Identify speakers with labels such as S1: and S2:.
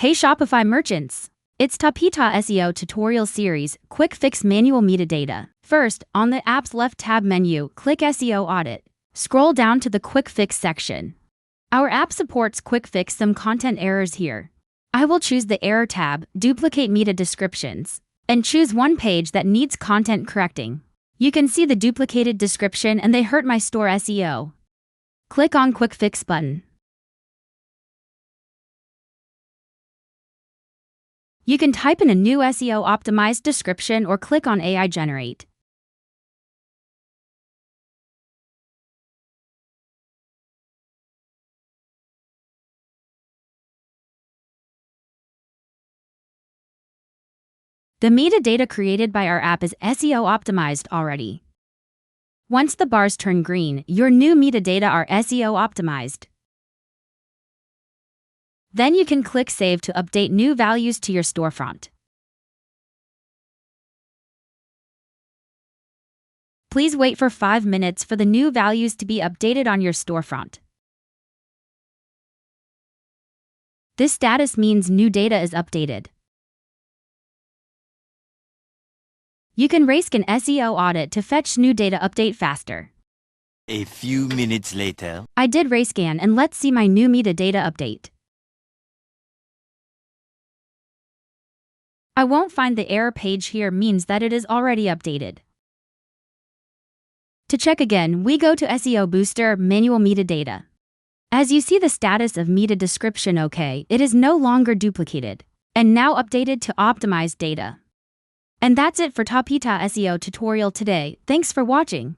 S1: Hey Shopify merchants! It's Tapita SEO tutorial series, Quick Fix Manual Metadata. First, on the app's left tab menu, click SEO Audit. Scroll down to the Quick Fix section. Our app supports Quick Fix some content errors here. I will choose the Error tab, Duplicate Meta Descriptions, and choose one page that needs content correcting. You can see the duplicated description and they hurt my store SEO. Click on Quick Fix button. You can type in a new SEO optimized description or click on AI Generate. The metadata created by our app is SEO optimized already. Once the bars turn green, your new metadata are SEO optimized. Then you can click Save to update new values to your storefront. Please wait for 5 minutes for the new values to be updated on your storefront. This status means new data is updated. You can race an SEO audit to fetch new data update faster.
S2: A few minutes later.
S1: I did race scan and let's see my new metadata update. I won't find the error page here means that it is already updated. To check again, we go to SEO Booster Manual Metadata. As you see the status of meta description OK, it is no longer duplicated, and now updated to optimized data. And that's it for Tapita SEO tutorial today. Thanks for watching.